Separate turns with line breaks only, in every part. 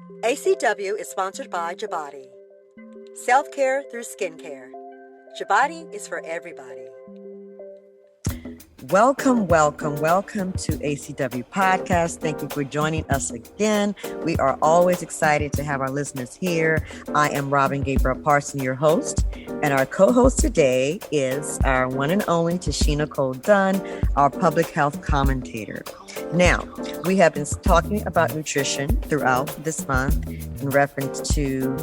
ACW is sponsored by Jabati. Self-care through skincare. Jabati is for everybody. Welcome to ACW Podcast. Thank you for joining us again. We are always excited to have our listeners here. I am Robin Gabriel Parson, your host, and our co-host today is our one and only Tasheena Cole-Dunn, our public health commentator. Now, we have been talking about nutrition throughout this month in reference to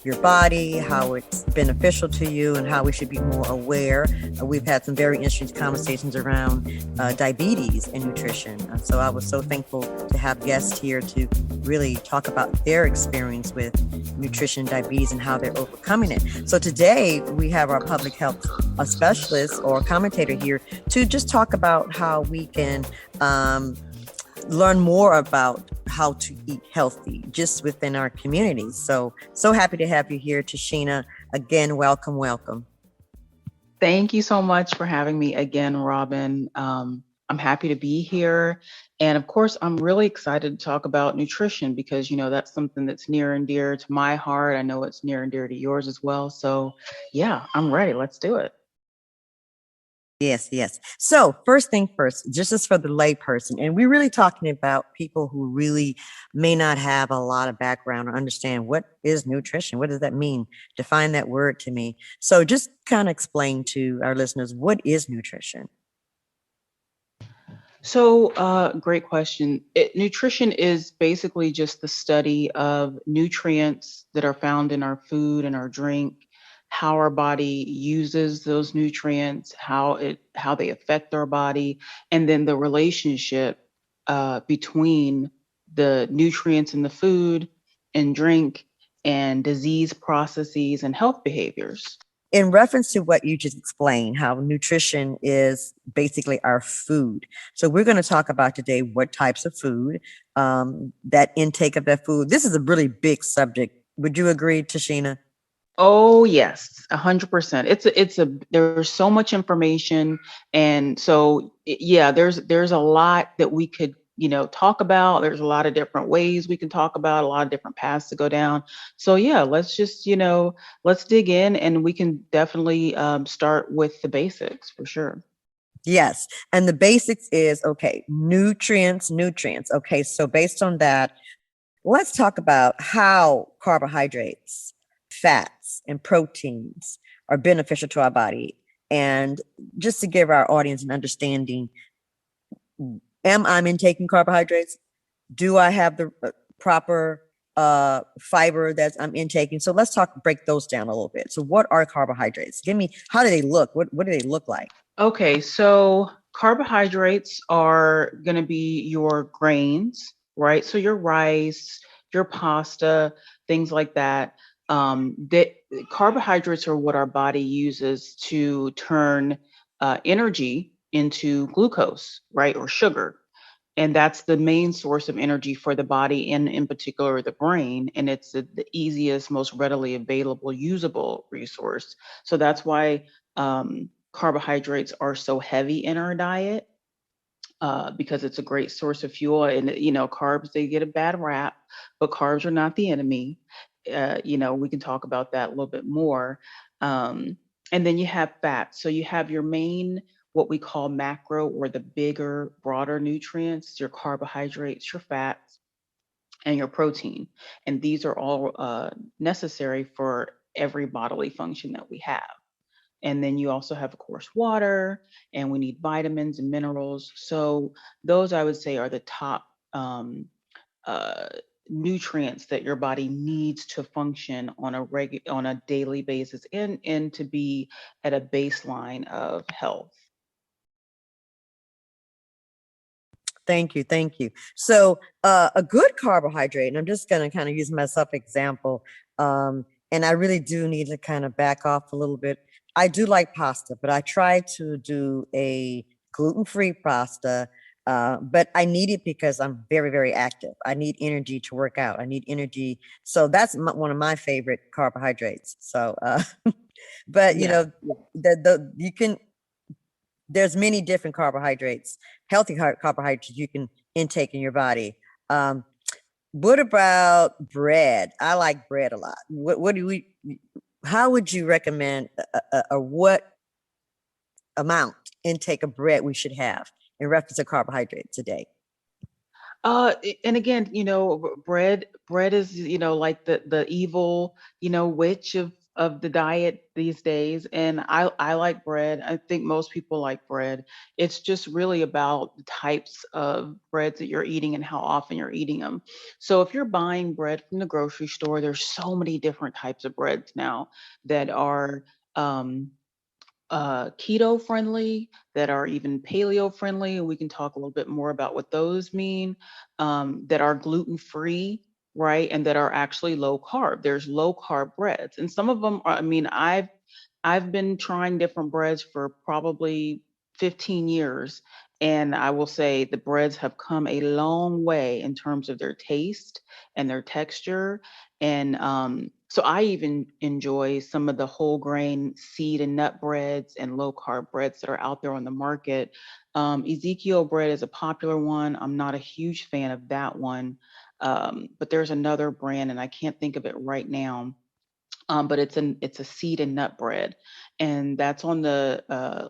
your body, how it's beneficial to you, and how we should be more aware. We've had some very interesting conversations around diabetes and nutrition. So I was so thankful to have guests here to really talk about their experience with nutrition and diabetes and how they're overcoming it. So today we have our public health specialist or commentator here to just talk about how we can learn more about how to eat healthy just within our communities. So happy to have you here, Tasheena. Again, welcome.
Thank you so much for having me again, Robin. I'm happy to be here. And of course, I'm really excited to talk about nutrition because, that's something that's near and dear to my heart. I know it's near and dear to yours as well. So yeah, I'm ready. Let's do it.
Yes. So first thing first, just as for the lay person, and we're really talking about people who really may not have a lot of background or understand what is nutrition. What does that mean? Define that word to me. So just kind of explain to our listeners, what is nutrition?
So great question. Nutrition is basically just the study of nutrients that are found in our food and our drink, how our body uses those nutrients, how they affect our body, and then the relationship between the nutrients in the food and drink and disease processes and health behaviors.
In reference to what you just explained, how nutrition is basically our food. So we're going to talk about today what types of food, that intake of that food. This is a really big subject. Would you agree, Tasheena?
Oh yes, 100%. There's so much information, and so yeah, there's a lot that we could talk about. There's a lot of different ways we can talk about, a lot of different paths to go down. So yeah, let's just let's dig in, and we can definitely start with the basics for sure.
Yes, and the basics is nutrients. Okay, so based on that, let's talk about how carbohydrates, fats, and proteins are beneficial to our body. And just to give our audience an understanding, am I intaking carbohydrates? Do I have the proper fiber that I'm intaking? So let's break those down a little bit. So what are carbohydrates? How do they look? What do they look like?
Okay, so carbohydrates are going to be your grains, right? So your rice, your pasta, things like that. Carbohydrates are what our body uses to turn energy into glucose, right? Or sugar. And that's the main source of energy for the body and in particular the brain. And it's the easiest, most readily available, usable resource. So that's why carbohydrates are so heavy in our diet. Because it's a great source of fuel. And, carbs, they get a bad rap, but carbs are not the enemy. We can talk about that a little bit more. And then you have fats. So you have your main, what we call macro or the bigger, broader nutrients, your carbohydrates, your fats, and your protein. And these are all necessary for every bodily function that we have. And then you also have, of course, water, and we need vitamins and minerals. So those, I would say, are the top nutrients that your body needs to function on a daily basis and to be at a baseline of health.
Thank you. So a good carbohydrate, and I'm just going to kind of use myself example, and I really do need to kind of back off a little bit. I do like pasta, but I try to do a gluten-free pasta, but I need it because I'm very, very active. I need energy to work out. I need energy. So that's one of my favorite carbohydrates. So, but you can, there's many different carbohydrates, healthy carbohydrates you can intake in your body. What about bread? I like bread a lot. How would you recommend what amount intake of bread we should have in reference to carbohydrates a day?
And again, bread is, like the evil, witch of the diet these days. And I like bread. I think most people like bread. It's just really about the types of breads that you're eating and how often you're eating them. So if you're buying bread from the grocery store, there's so many different types of breads now that are um keto friendly, that are even paleo friendly, and we can talk a little bit more about what those mean, that are gluten free, right, and that are actually low carb. There's low carb breads, and some of them are, I mean, I've been trying different breads for probably 15 years, and I will say the breads have come a long way in terms of their taste and their texture. And so I even enjoy some of the whole grain seed and nut breads and low carb breads that are out there on the market. Ezekiel bread is a popular one. I'm not a huge fan of that one. But there's another brand, and I can't think of it right now, but it's a seed and nut bread, and that's on the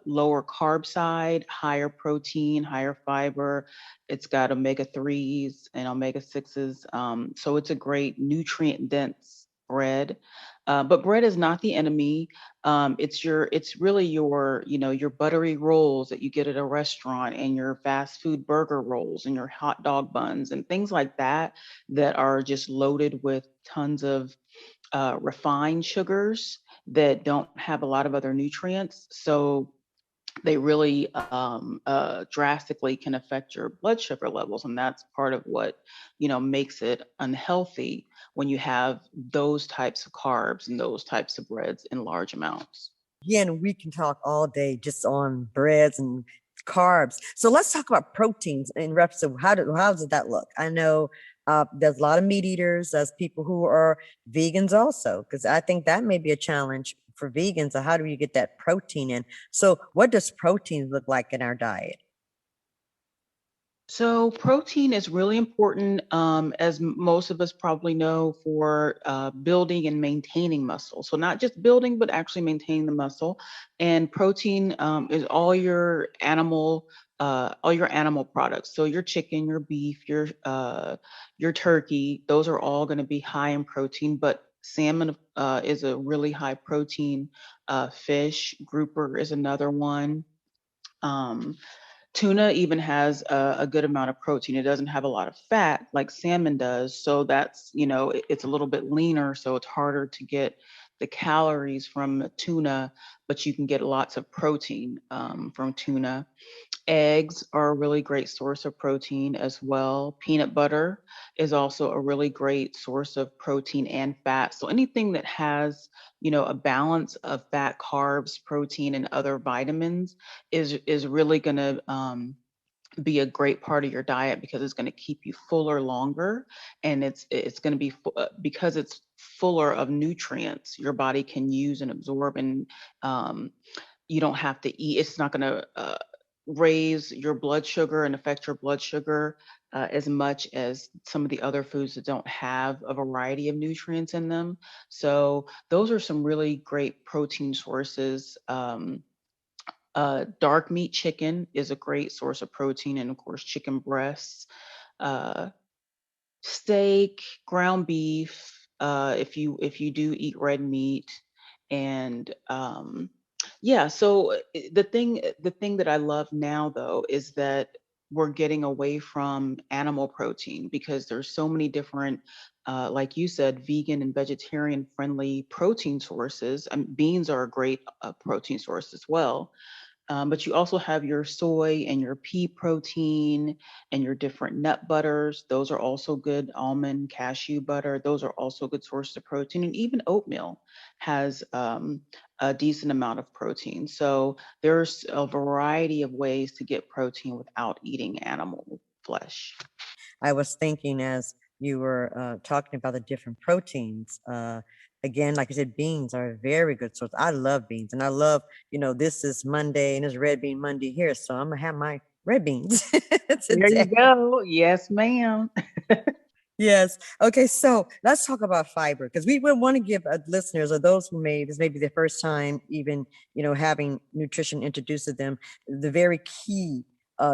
lower carb side, higher protein, higher fiber. It's got omega 3s and omega 6s, so it's a great nutrient dense bread. But bread is not the enemy. It's really your buttery rolls that you get at a restaurant, and your fast food burger rolls, and your hot dog buns and things like that, that are just loaded with tons of refined sugars that don't have a lot of other nutrients. So they really drastically can affect your blood sugar levels. And that's part of what, makes it unhealthy when you have those types of carbs and those types of breads in large amounts.
Again, we can talk all day just on breads and carbs. So let's talk about proteins in reference to how does that look? I know there's a lot of meat eaters, there's people who are vegans also, because I think that may be a challenge for vegans. So how do you get that protein in? So what does protein look like in our diet?
So protein is really important, as most of us probably know, for building and maintaining muscle. So not just building, but actually maintaining the muscle. And protein is all your animal products. So your chicken, your beef, your turkey. Those are all going to be high in protein. But salmon is a really high protein fish. Grouper is another one. Um, Tuna even has a good amount of protein. It doesn't have a lot of fat like salmon does. So that's, it's a little bit leaner. So it's harder to get the calories from tuna, but you can get lots of protein from tuna. Eggs are a really great source of protein as well. Peanut butter is also a really great source of protein and fat. So anything that has, a balance of fat, carbs, protein, and other vitamins is really going to be a great part of your diet, because it's going to keep you fuller longer, and it's going to be because it's fuller of nutrients your body can use and absorb, and um, you don't have to eat. It's not going to raise your blood sugar and affect your blood sugar as much as some of the other foods that don't have a variety of nutrients in them. So those are some really great protein sources. Dark meat chicken is a great source of protein, and of course, chicken breasts, uh, steak, ground beef. If you do eat red meat, and yeah. So the thing that I love now, though, is that we're getting away from animal protein, because there's so many different, like you said, vegan and vegetarian friendly protein sources. Beans are a great protein source as well, but you also have your soy and your pea protein and your different nut butters. Those are also good. Almond, cashew butter, those are also good sources of protein. And even oatmeal has a decent amount of protein. So there's a variety of ways to get protein without eating animal flesh.
I was thinking as you were talking about the different proteins. Again, like I said, beans are a very good source. I love beans, and I love, this is Monday and it's Red Bean Monday here, so I'm gonna have my red beans
There you
today.
go. Yes, ma'am.
Yes. Okay. So let's talk about fiber because we would want to give listeners or those who this may be their first time even, having nutrition introduced to them, the very key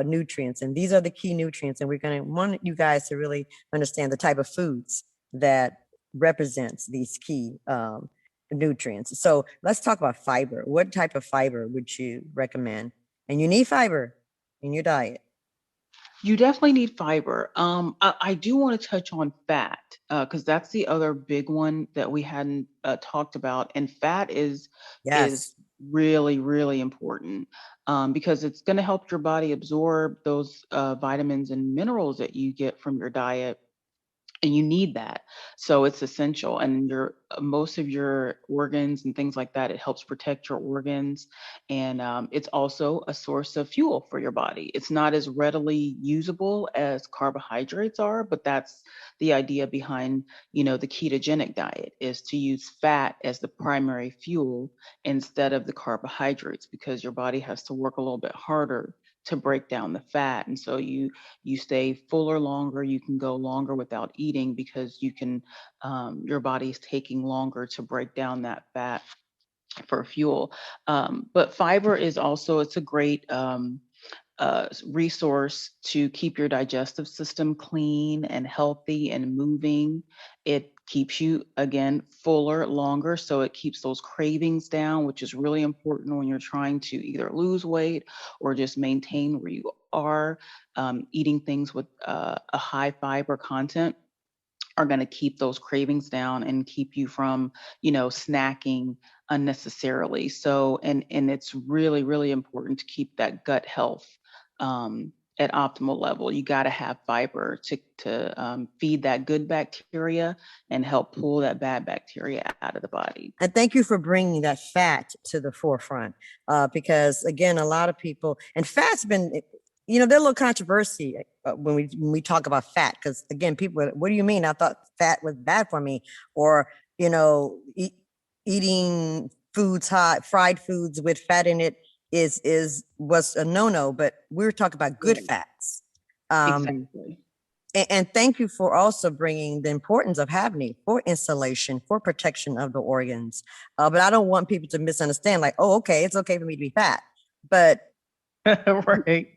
nutrients. And these are the key nutrients. And we're going to want you guys to really understand the type of foods that represents these key nutrients. So let's talk about fiber. What type of fiber would you recommend? And you need fiber in your diet.
You definitely need fiber. I do want to touch on fat because that's the other big one that we hadn't talked about. And fat is
Yes.
really, really important because it's going to help your body absorb those vitamins and minerals that you get from your diet, and you need that. So it's essential. And your most of your organs and things like that, it helps protect your organs. And it's also a source of fuel for your body. It's not as readily usable as carbohydrates are, but that's the idea behind, the ketogenic diet, is to use fat as the primary fuel instead of the carbohydrates, because your body has to work a little bit harder to break down the fat. And so you stay fuller longer, you can go longer without eating because your body's taking longer to break down that fat for fuel. But fiber is also, it's a great resource to keep your digestive system clean and healthy and moving. It keeps you, again, fuller longer. So it keeps those cravings down, which is really important when you're trying to either lose weight or just maintain where you are. Eating things with a high fiber content are going to keep those cravings down and keep you from, snacking unnecessarily. So, and it's really, really important to keep that gut health at optimal level. You got to have fiber to feed that good bacteria and help pull that bad bacteria out of the body.
And thank you for bringing that fat to the forefront, because again, a lot of people, and fat's been, there's a little controversy when we talk about fat, because again, people, what do you mean? I thought fat was bad for me, or eating foods hot, fried foods with fat in it was a no-no. But we're talking about good fats.
Exactly.
And thank you for also bringing the importance of having it for insulation, for protection of the organs. But I don't want people to misunderstand, like, oh, okay, it's okay for me to be fat. But
right.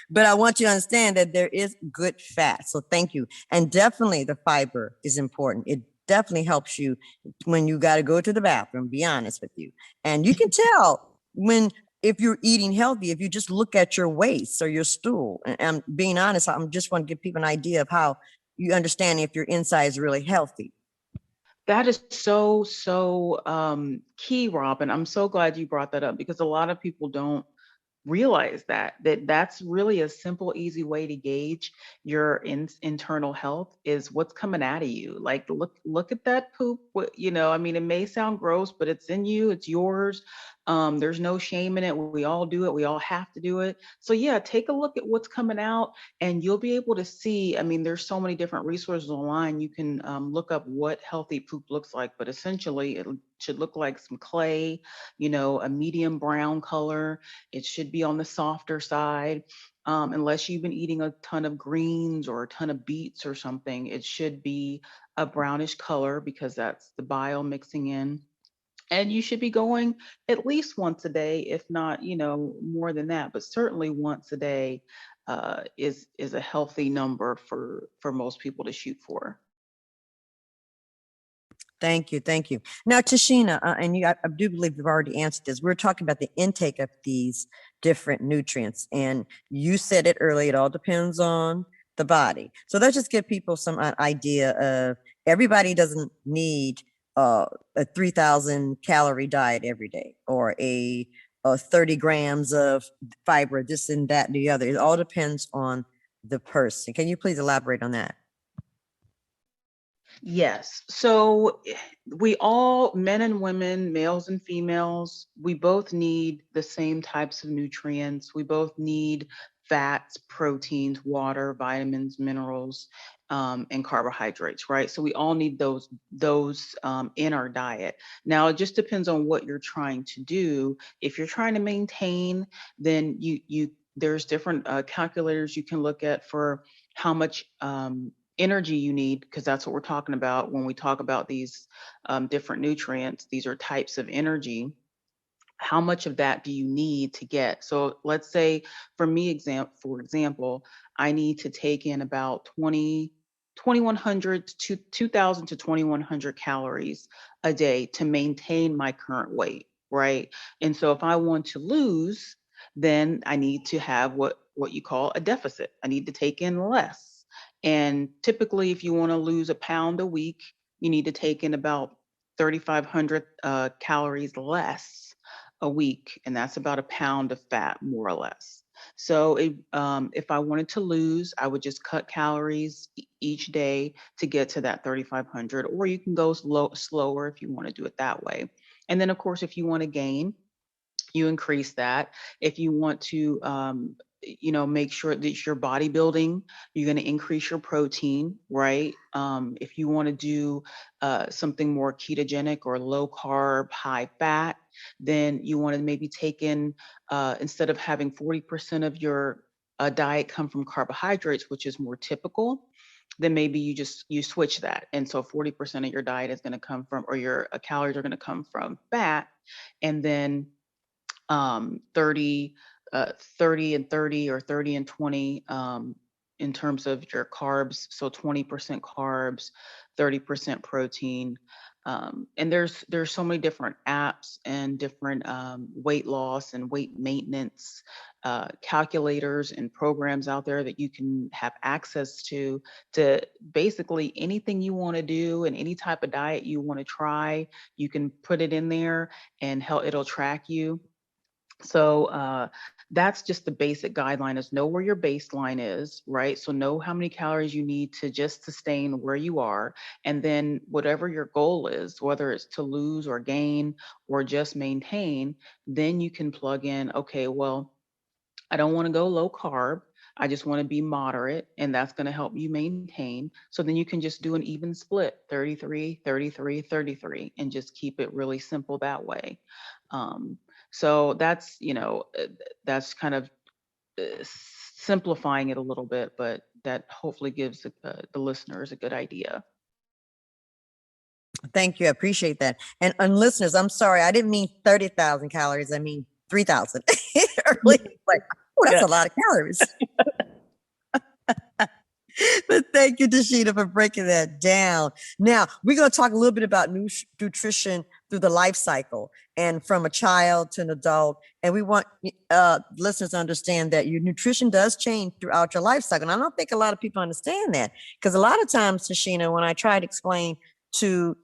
but I want you to understand that there is good fat. So thank you. And definitely the fiber is important. It definitely helps you when you got to go to the bathroom, be honest with you. And you can tell if you're eating healthy, if you just look at your waist or your stool. And being honest, I'm just want to give people an idea of how you understand if your inside is really healthy.
That is so, so key, Robin. I'm so glad you brought that up because a lot of people don't realize that's really a simple, easy way to gauge your internal health is what's coming out of you. Like, look at that poop. I mean, it may sound gross, but it's in you, it's yours. There's no shame in it. We all do it. We all have to do it. So yeah, take a look at what's coming out and you'll be able to see. I mean, there's so many different resources online. You can look up what healthy poop looks like, but essentially it should look like some clay, a medium brown color. It should be on the softer side. Unless you've been eating a ton of greens or a ton of beets or something, it should be a brownish color because that's the bile mixing in. And you should be going at least once a day, if not, more than that, but certainly once a day is a healthy number for most people to shoot for.
Thank you. Thank you. Now, Tasheena, and I do believe you've already answered this. We're talking about the intake of these different nutrients. And you said it earlier, it all depends on the body. So let's just give people some idea of everybody doesn't need a 3,000 calorie diet every day or a 30 grams of fiber, this and that and the other. It all depends on the person. Can you please elaborate on that?
Yes. So we all, men and women, males and females, we both need the same types of nutrients. We both need fats, proteins, water, vitamins, minerals, and carbohydrates, right? So we all need those in our diet. Now, it just depends on what you're trying to do. If you're trying to maintain, then there's different calculators you can look at for how much energy you need, because that's what we're talking about when we talk about these different nutrients. These are types of energy. How much of that do you need to get? So let's say for me, for example, I need to take in about 2100 to 2000 to 2100 calories a day to maintain my current weight, right? And so if I want to lose, then I need to have what you call a deficit. I need to take in less. And typically, if you want to lose a pound a week, you need to take in about 3,500 calories less a week, and that's about a pound of fat, more or less. So if I wanted to lose, I would just cut calories each day to get to that 3,500, or you can go slower if you want to do it that way. And then, of course, if you want to gain, you increase that. If you want to, make sure that you're bodybuilding, you're going to increase your protein, right? If you want to do something more ketogenic or low carb, high fat, then you want to maybe take in, instead of having 40% of your diet come from carbohydrates, which is more typical, then maybe you switch that. And so 40% of your diet is going to come from, or your calories are going to come from fat. And then 30, 30 and 30, or 30 and 20, in terms of your carbs. So 20% carbs, 30% protein. And there's so many different apps and different weight loss and weight maintenance calculators and programs out there that you can have access to basically anything you want to do, and any type of diet you want to try. You can put it in there and it'll track you. So that's just the basic guideline, is know where your baseline is, right? So know how many calories you need to just sustain where you are. And then whatever your goal is, whether it's to lose or gain or just maintain, then you can plug in, okay, well, I don't want to go low carb. I just want to be moderate, and that's going to help you maintain. So then you can just do an even split, 33, 33, 33, and just keep it really simple that way. Um, so that's kind of simplifying it a little bit, but that hopefully gives the listeners a good idea.
Thank you. I appreciate that. And listeners, I'm sorry, I didn't mean 30,000 calories. I mean 3,000. Early, like, oh, that's
Yeah.
a lot of calories. But thank you, Tasheena, for breaking that down. Now, we're going to talk a little bit about nutrition through the life cycle, and from a child to an adult. And we want listeners to understand that your nutrition does change throughout your life cycle. And I don't think a lot of people understand that, because a lot of times, Tasheena, when I try to explain to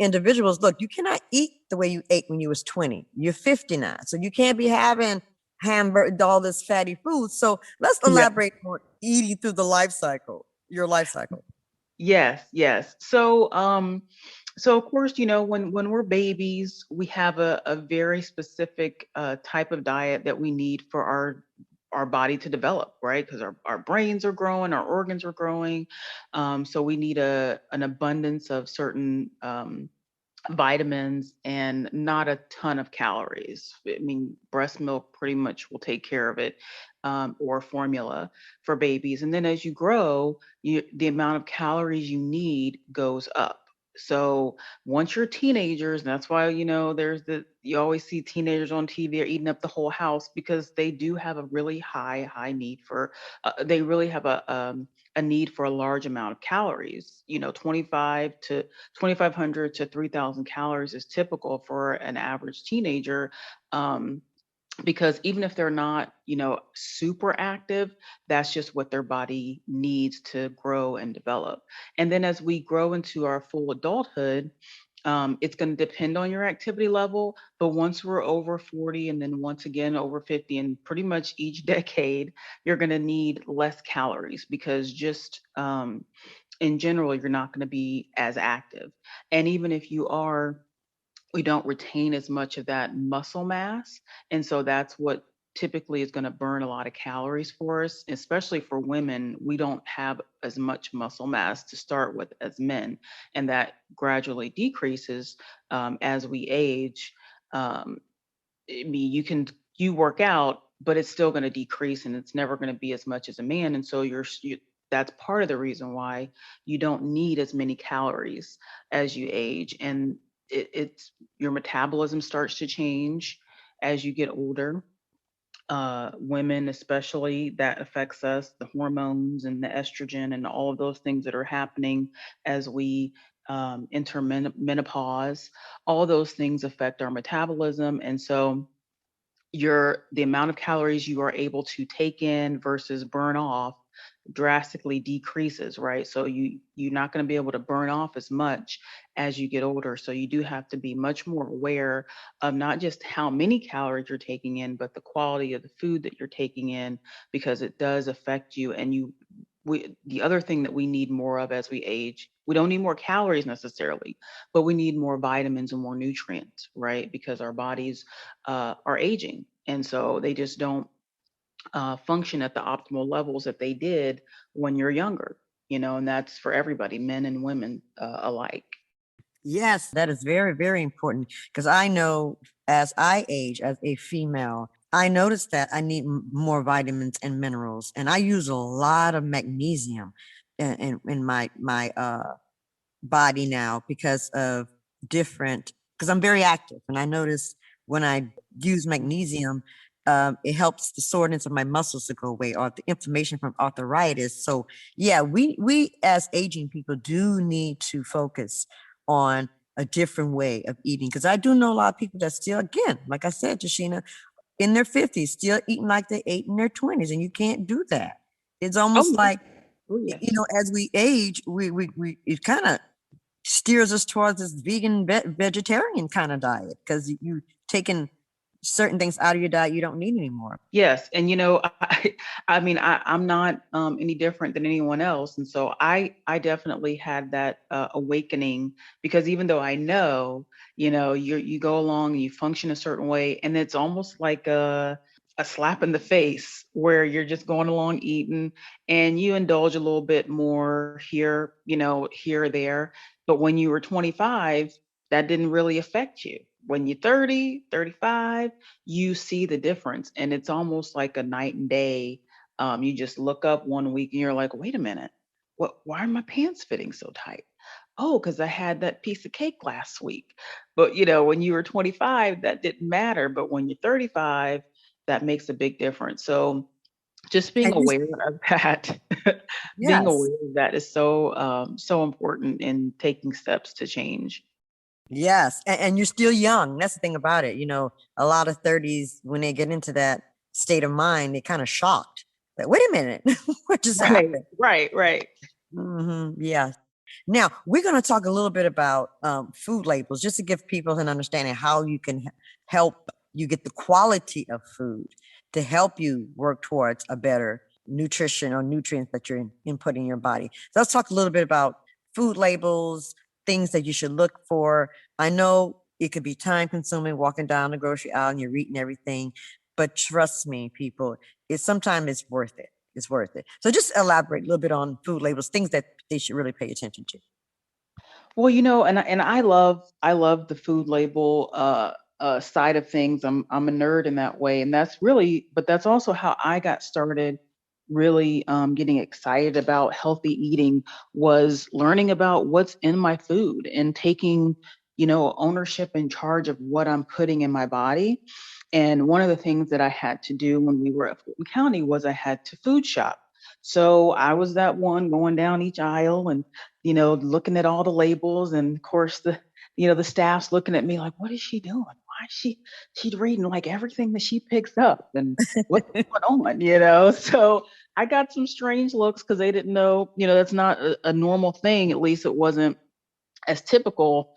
individuals, look, you cannot eat the way you ate when you was 20. You're 59. So you can't be having hamburger, all this fatty food. So let's
Yeah.
elaborate on eating through the life cycle, your life cycle.
Yes, yes. So of course, when we're babies, we have a very specific type of diet that we need for our body to develop, right? Because our brains are growing, our organs are growing. So we need an abundance of certain vitamins and not a ton of calories. I mean, breast milk pretty much will take care of it, or formula for babies. And then as you grow, the amount of calories you need goes up. So once you're teenagers, and that's why, you always see teenagers on TV are eating up the whole house, because they do have a really high need for, they really have a need for a large amount of calories. 2,500 to 3,000 calories is typical for an average teenager. Because even if they're not, super active, that's just what their body needs to grow and develop. And then as we grow into our full adulthood, it's going to depend on your activity level. But once we're over 40, and then once again over 50, and pretty much each decade, you're going to need less calories, because just in general, you're not going to be as active. And even if you are, we don't retain as much of that muscle mass. And so that's what typically is going to burn a lot of calories for us, especially for women. We don't have as much muscle mass to start with as men, and that gradually decreases as we age. I mean, you work out, but it's still going to decrease, and it's never going to be as much as a man. And so that's part of the reason why you don't need as many calories as you age. And it's your metabolism starts to change as you get older. Women, especially, that affects us, the hormones and the estrogen and all of those things that are happening as we enter menopause. All those things affect our metabolism. And so the amount of calories you are able to take in versus burn off drastically decreases, right? So you're not going to be able to burn off as much as you get older. So you do have to be much more aware of not just how many calories you're taking in, but the quality of the food that you're taking in, because it does affect you. And the other thing that we need more of as we age, we don't need more calories necessarily, but we need more vitamins and more nutrients, right? Because our bodies are aging, and so they just don't function at the optimal levels that they did when you're younger, and that's for everybody, men and women alike.
Yes, that is very, very important because I know as I age as a female, I notice that I need more vitamins and minerals, and I use a lot of magnesium in my body now because of because I'm very active, and I notice when I use magnesium, it helps the soreness of my muscles to go away or the inflammation from arthritis. So yeah, we as aging people do need to focus on a different way of eating, because I do know a lot of people that still, again, like I said, Tasheena, in their 50s, still eating like they ate in their 20s, and you can't do that. It's almost
Oh, yes.
like,
Oh, yes.
as we age, we it kind of steers us towards this vegan vegetarian kind of diet because you taking certain things out of your diet you don't need anymore.
Yes, and I mean, I'm not any different than anyone else, and so I definitely had that awakening, because even though I know, you go along and you function a certain way, and it's almost like a slap in the face where you're just going along eating, and you indulge a little bit more here, here or there, but when you were 25, that didn't really affect you. When you're 30, 35, you see the difference, and it's almost like a night and day. You just look up one week and you're like, wait a minute, why are my pants fitting so tight? Oh, because I had that piece of cake last week. But when you were 25, that didn't matter, but when you're 35, that makes a big difference. So just being
And you,
aware of that, being aware
yes,
of that is so important in taking steps to change.
yes, and you're still young. That's the thing about it. A lot of 30s, when they get into that state of mind, they kind of shocked. Like, wait a minute, what just
Right,
happened?
right, right.
Yeah. Now we're going to talk a little bit about food labels, just to give people an understanding how you can help you get the quality of food to help you work towards a better nutrition or nutrients that you're inputting in your body. So let's talk a little bit about food labels, things that you should look for. I know it could be time consuming walking down the grocery aisle and you're reading everything, but trust me, people, sometimes it's worth it. It's worth it. So just elaborate a little bit on food labels, things that they should really pay attention to.
Well, and I love the food label side of things. I'm a nerd in that way, and but that's also how I got started. Really getting excited about healthy eating was learning about what's in my food and taking ownership and charge of what I'm putting in my body. And one of the things that I had to do when we were at Fulton County was I had to food shop. So I was that one going down each aisle and looking at all the labels, and of course the staff's looking at me like, what is she doing? Why is she's reading like everything that she picks up, and what's going on, So I got some strange looks because they didn't know, that's not a normal thing. At least it wasn't as typical,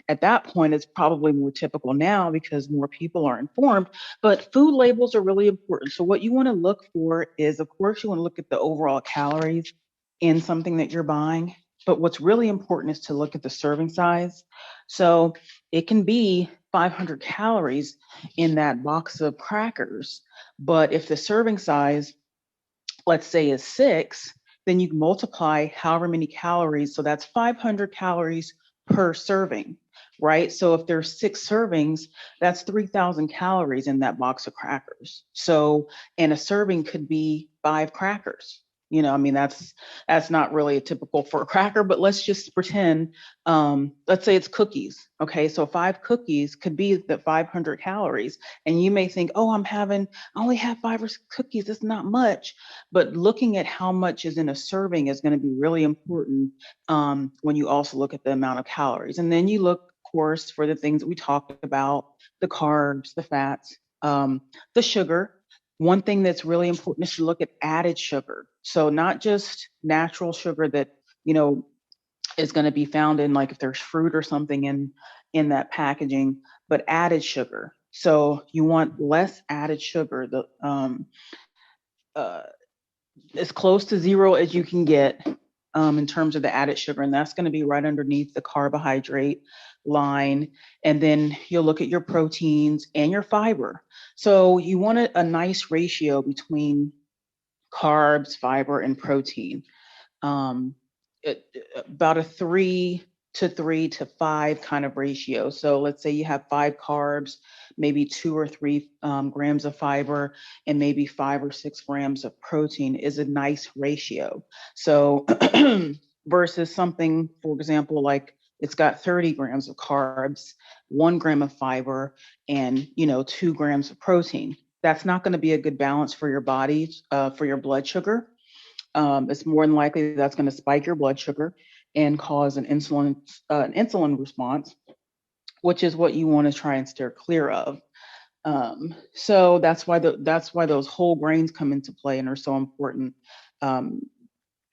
at that point. It's probably more typical now because more people are informed, but food labels are really important. So what you want to look for is, of course, you want to look at the overall calories in something that you're buying, but what's really important is to look at the serving size. So it can be 500 calories in that box of crackers, but if the serving size, let's say, is 6, then you multiply however many calories. So that's 500 calories per serving, right? So if there's 6 servings, that's 3,000 calories in that box of crackers. So, and a serving could be 5 crackers, I mean, that's not really typical for a cracker, but let's just pretend, let's say it's cookies. Okay. So 5 cookies could be the 500 calories. And you may think, oh, I only have 5 or 6 cookies. It's not much. But looking at how much is in a serving is going to be really important, when you also look at the amount of calories. And then you look, of course, for the things that we talked about, the carbs, the fats, the sugar. One thing that's really important is to look at added sugar. So not just natural sugar that, you know, is going to be found in, like, if there's fruit or something in that packaging, but added sugar. So you want less added sugar, the uh, as close to zero as you can get, in terms of the added sugar, and that's going to be right underneath the carbohydrate line. And then you'll look at your proteins and your fiber. So you want a nice ratio between carbs, fiber, and protein. Um, about a 3 to 5 kind of ratio. So let's say you have 5 carbs, maybe 2 or 3 grams of fiber, and maybe 5 or 6 grams of protein is a nice ratio. So versus something, for example, like it's got 30 grams of carbs, 1 gram of fiber, and 2 grams of protein. That's not going to be a good balance for your body, for your blood sugar. It's more than likely that's going to spike your blood sugar and cause an insulin response, which is what you want to try and steer clear of. So that's why those whole grains come into play and are so important. Um,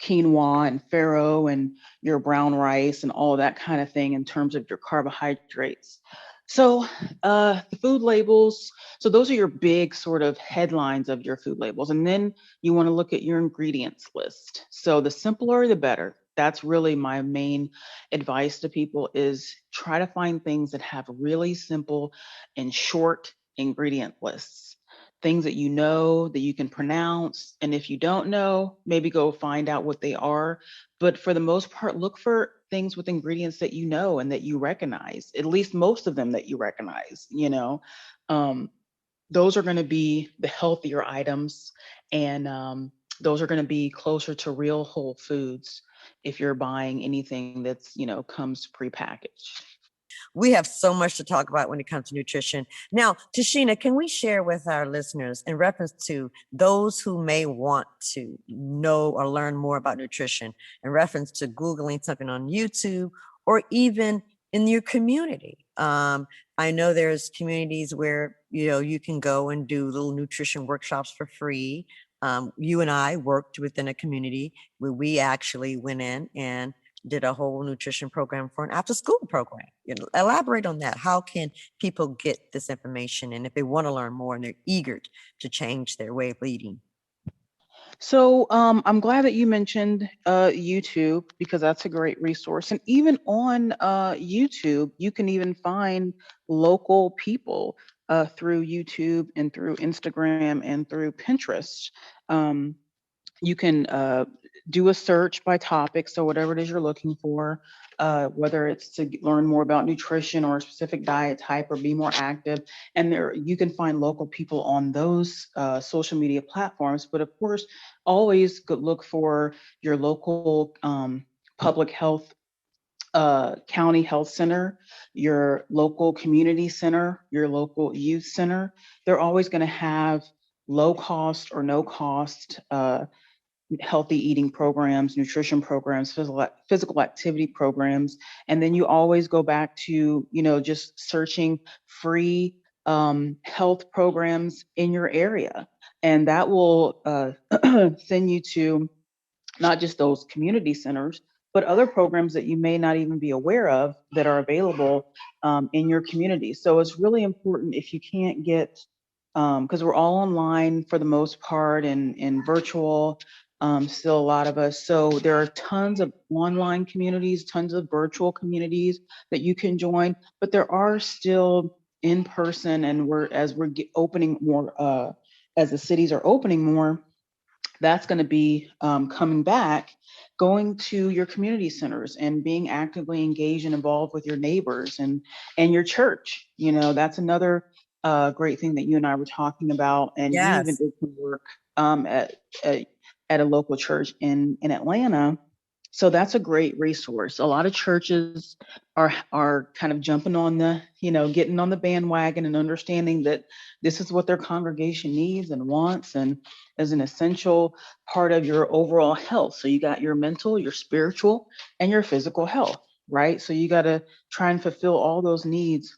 Quinoa and farro and your brown rice and all of that kind of thing in terms of your carbohydrates. So the food labels, so those are your big sort of headlines of your food labels. And then you want to look at your ingredients list. So the simpler, the better. That's really my main advice to people, is try to find things that have really simple and short ingredient lists, things that that you can pronounce. And if you don't know, maybe go find out what they are. But for the most part, look for things with ingredients that you know and that you recognize, at least most of them that you recognize. Um, those are going to be the healthier items. And those are going to be closer to real whole foods if you're buying anything that's comes prepackaged.
We have so much to talk about when it comes to nutrition. Now, Tasheena, can we share with our listeners in reference to those who may want to know or learn more about nutrition, in reference to Googling something on YouTube or even in your community? I know there's communities where, you can go and do little nutrition workshops for free. You and I worked within a community where we actually went in and did a whole nutrition program for an after school program. Elaborate on that. How can people get this information? And if they want to learn more and they're eager to change their way of eating?
So I'm glad that you mentioned YouTube, because that's a great resource. And even on YouTube, you can even find local people through YouTube and through Instagram and through Pinterest. Um, you can do a search by topic. So whatever it is you're looking for, whether it's to learn more about nutrition or a specific diet type or be more active. And there you can find local people on those social media platforms. But of course, always look for your local public health county health center, your local community center, your local youth center. They're always going to have low cost or no cost healthy eating programs, nutrition programs, physical activity programs. And then you always go back to, just searching free health programs in your area. And that will send you to not just those community centers, but other programs that you may not even be aware of that are available in your community. So it's really important, if you can't get, because we're all online for the most part and virtual, still a lot of us. So there are tons of online communities, tons of virtual communities that you can join, but there are still in person, and as we're opening more, as the cities are opening more, that's going to be coming back, going to your community centers and being actively engaged and involved with your neighbors and your church. That's another great thing that you and I were talking about. And you even
Yes.
did some work at at a local church in Atlanta. So that's a great resource. A lot of churches are kind of jumping on the, getting on the bandwagon and understanding that this is what their congregation needs and wants and is an essential part of your overall health. So you got your mental, your spiritual, and your physical health, right? So you got to try and fulfill all those needs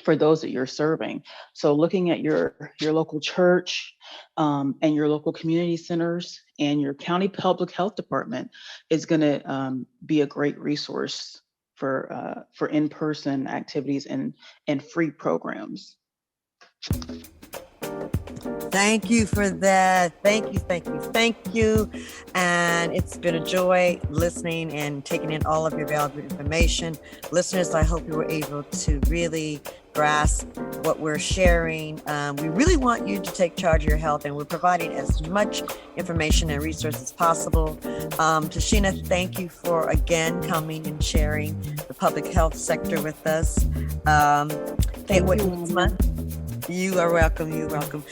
for those that you're serving. So looking at your local church and your local community centers and your county public health department is going to be a great resource for in-person activities and free programs.
Thank you for that. Thank you. And it's been a joy listening and taking in all of your valuable information. Listeners, I hope you were able to really grasp what we're sharing. We really want you to take charge of your health, and we're providing as much information and resources as possible. Tasheena, thank you for again coming and sharing the public health sector with us.
Thank you next month.
You are welcome. You're welcome.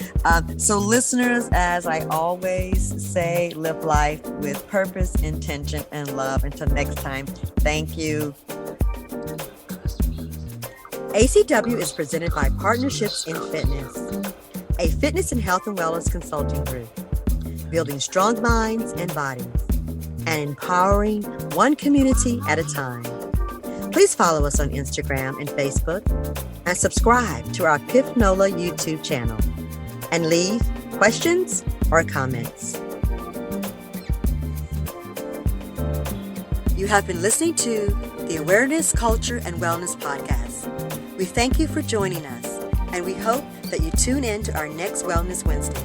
So listeners, as I always say, live life with purpose, intention, and love. Until next time, thank you. ACW is presented by Partnerships in Fitness, a fitness and health and wellness consulting group, building strong minds and bodies, and empowering one community at a time. Please follow us on Instagram and Facebook, and subscribe to our Pif Nola YouTube channel, and leave questions or comments. You have been listening to the Awareness, Culture, and Wellness Podcast. We thank you for joining us, and we hope that you tune in to our next Wellness Wednesday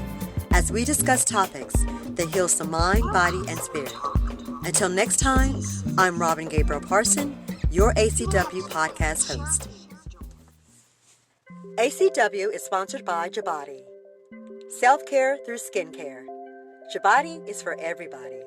as we discuss topics that heal the mind, body, and spirit. Until next time, I'm Robin Gabriel Parson, your ACW podcast host. ACW is sponsored by Jabati. Self-care through skincare. Jabati is for everybody.